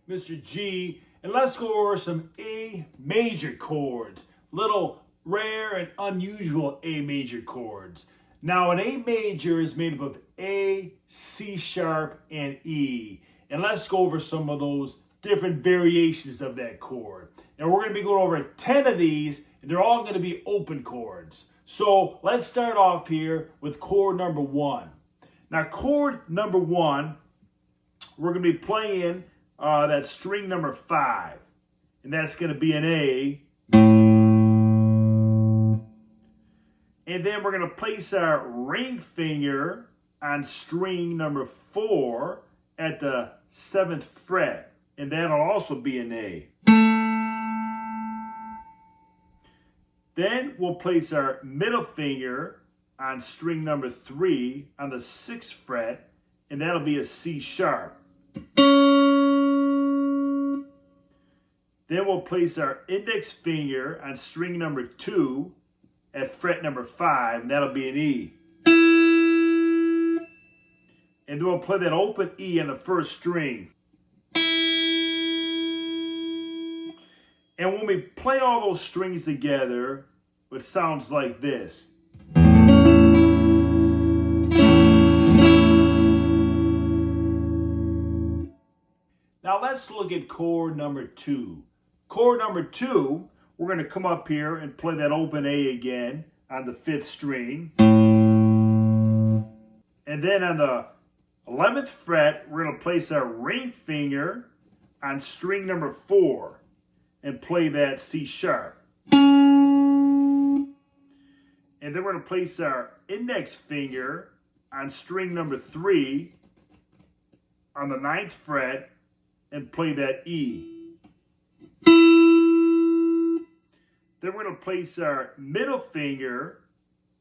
Mr. G, and let's go over some A major chords. Little rare and unusual A major chords. Now an A major is made up of A, C sharp, and E. And let's go over some of those different variations of that chord. And we're going to be going over 10 of these, and they're all going to be open chords. So let's start off here with chord number 1. Now chord number 1, we're going to be playing that string number 5. And that's going to be an A. And then we're going to place our ring finger on string number 4 at the 7th fret. And that'll also be an A. Then we'll place our middle finger on string number 3 on the 6th fret, and that'll be a C sharp. Then we'll place our index finger on string number 2 at fret number 5, and that'll be an E. And then we'll play that open E on the first string. And when we play all those strings together, it sounds like this. Now let's look at chord number 2. Chord number 2, we're going to come up here and play that open A again on the 5th string. And then on the 11th fret, we're going to place our ring finger on string number 4 and play that C sharp. And then we're going to place our index finger on string number 3 on the 9th fret and play that E. Then we're going to place our middle finger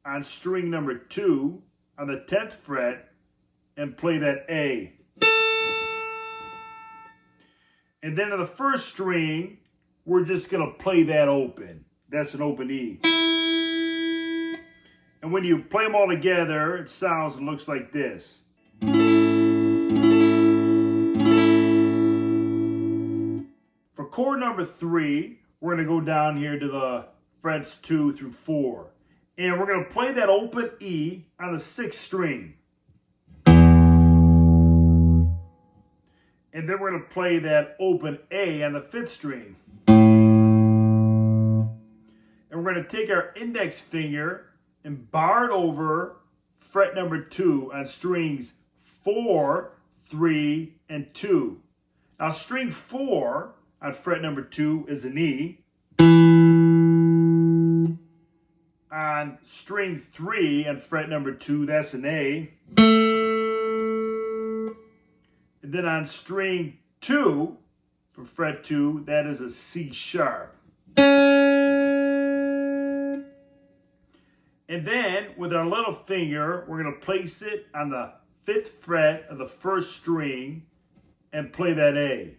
on string number 2 on the 10th fret and play that A. And then on the first string, we're just going to play that open. That's an open E. And when you play them all together, it sounds and looks like this. For chord number 3, we're going to go down here to the frets 2 through 4. And we're going to play that open E on the 6th string. And then we're going to play that open A on the 5th string. And we're going to take our index finger and bar it over fret number 2 on strings 4, 3, and 2. Now string 4 on fret number 2 is an E. On string 3 on fret number 2, that's an A. And then on string 2 for fret 2, that is a C sharp. And then with our little finger, we're going to place it on the 5th fret of the first string and play that A.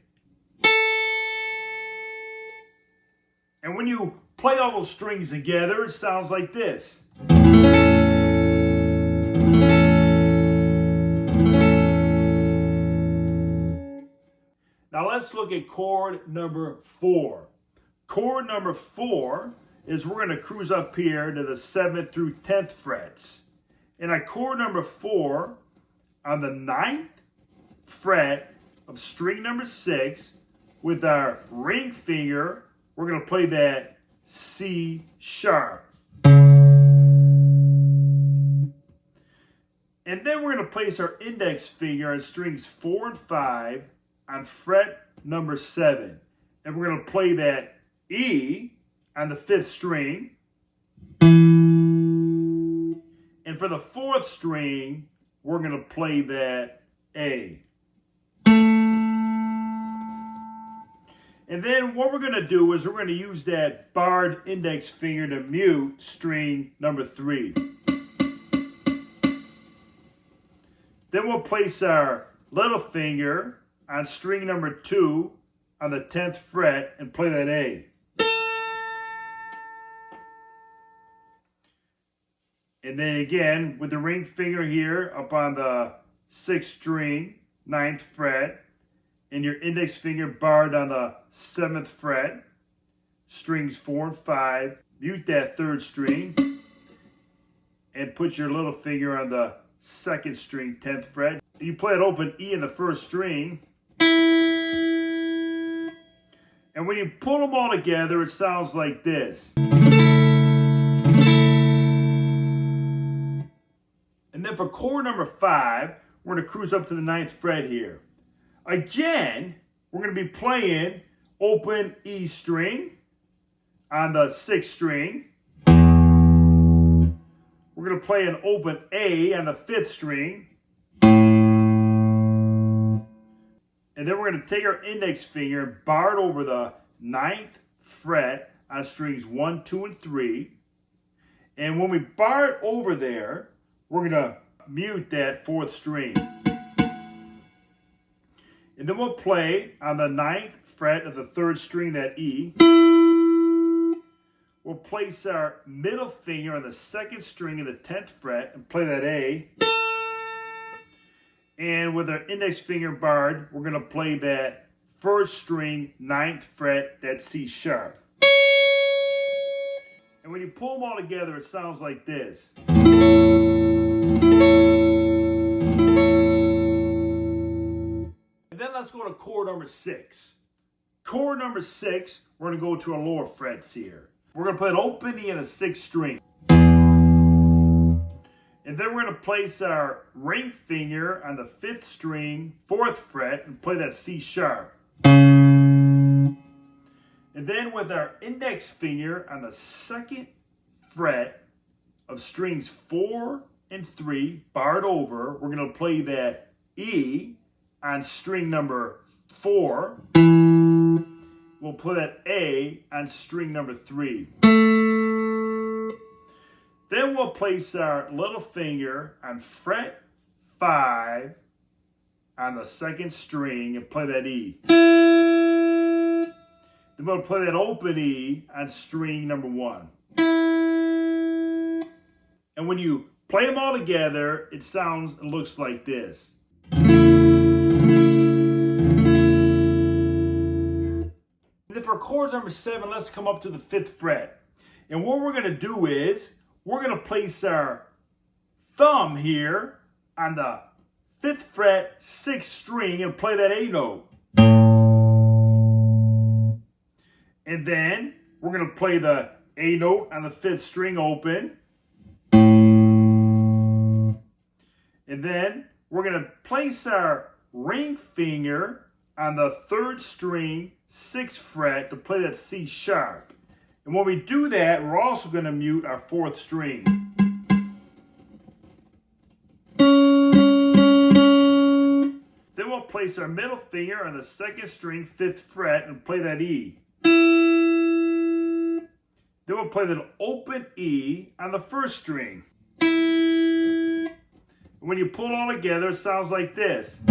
And when you play all those strings together, it sounds like this. Now let's look at chord number 4. Chord number 4 is we're going to cruise up here to the 7th through 10th frets. And on chord number 4, on the 9th fret of string number 6, with our ring finger, we're going to play that C sharp. And then we're going to place our index finger on strings 4 and 5 on fret number 7. And we're going to play that E on the 5th string. And for the 4th string, we're going to play that A. And then what we're going to do is we're going to use that barred index finger to mute string number 3. Then we'll place our little finger on string number 2 on the 10th fret and play that A. And then again, with the ring finger here up on the 6th string, 9th fret, and your index finger barred on the 7th fret, strings 4 and 5, mute that 3rd string, and put your little finger on the 2nd string, 10th fret. You play an open E in the 1st string, and when you pull them all together, it sounds like this. And then for chord number 5, we're going to cruise up to the 9th fret here. Again, we're going to be playing open E string on the 6th string. We're going to play an open A on the 5th string. And then we're going to take our index finger and bar it over the 9th fret on strings 1, 2, and 3. And when we bar it over there, we're going to mute that 4th string. And then we'll play on the 9th fret of the 3rd string, that E. We'll place our middle finger on the 2nd string of the 10th fret and play that A. And with our index finger barred, we're going to play that 1st string, 9th fret, that C sharp. And when you pull them all together, it sounds like this. And then let's go to chord number 6. Chord number 6, we're going to go to our lower frets here. We're going to play an open E on the 6th string. And then we're going to place our ring finger on the 5th string, 4th fret, and play that C sharp. And then with our index finger on the 2nd fret of strings 4 and 3, barred over, we're going to play that E on string number 4. We'll play that A on string number 3. Then we'll place our little finger on fret 5 on the 2nd string and play that E. Then we'll play that open E on string number 1. And when you play them all together, it sounds and looks like this. And then for chord number 7, let's come up to the 5th fret. And what we're going to do is, we're going to place our thumb here on the 5th fret, 6th string, and play that A note. And then we're going to play the A note on the 5th string open. And then we're going to place our ring finger on the 3rd string, 6th fret, to play that C sharp. And when we do that, we're also going to mute our 4th string. Then we'll place our middle finger on the 2nd string, 5th fret, and play that E. Then we'll play that open E on the 1st string. And when you pull it all together, it sounds like this.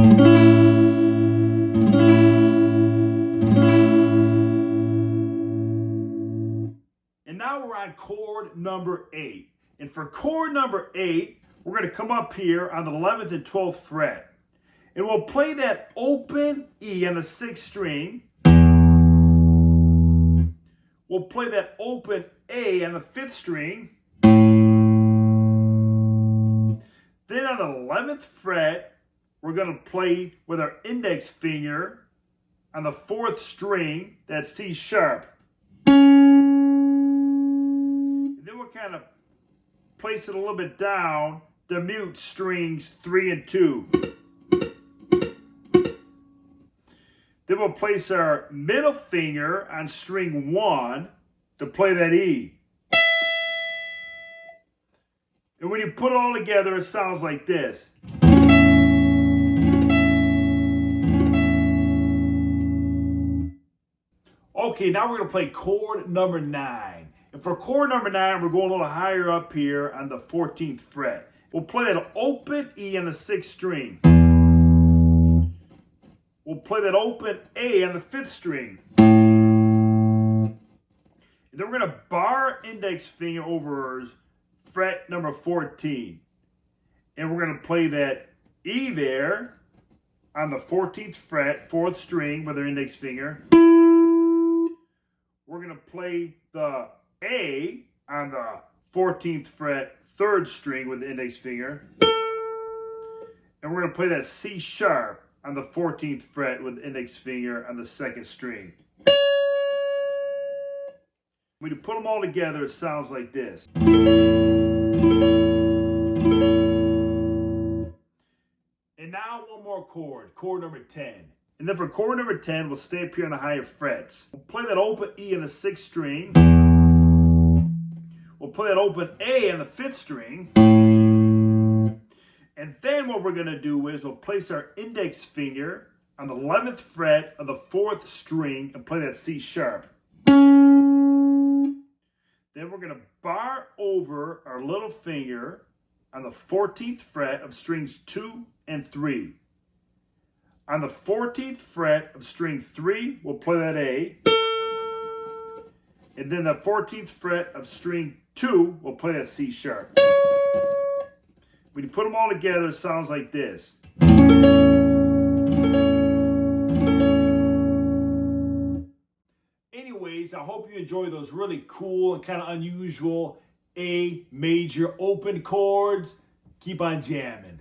And now we're on chord number 8. And for chord number 8, we're going to come up here on the 11th and 12th fret. And we'll play that open E on the 6th string. We'll play that open A on the 5th string. Then on the 11th fret, we're going to play with our index finger on the 4th string, that C sharp. We'll kind of place it a little bit down to mute strings 3 and 2. Then we'll place our middle finger on string 1 to play that E. And when you put it all together, it sounds like this. Okay, now we're going to play chord number 9. And for chord number 9, we're going a little higher up here on the 14th fret. We'll play that open E on the 6th string. We'll play that open A on the 5th string. And then we're going to bar our index finger over fret number 14. And we're going to play that E there on the 14th fret, 4th string with our index finger. We're going to play the A on the 14th fret, 3rd string with the index finger. And we're going to play that C sharp on the 14th fret with the index finger on the 2nd string. When you put them all together, it sounds like this. And now one more chord, chord number 10. And then for chord number 10, we'll stay up here on the higher frets. We'll play that open E on the 6th string. We'll play that open A on the 5th string. And then what we're going to do is we'll place our index finger on the 11th fret of the 4th string and play that C sharp. Then we're going to bar over our little finger on the 14th fret of strings 2 and 3. On the 14th fret of string 3, we'll play that A. And then the 14th fret of string 2, we'll play that C sharp. When you put them all together, it sounds like this. Anyways, I hope you enjoy those really cool and kind of unusual A major open chords. Keep on jamming.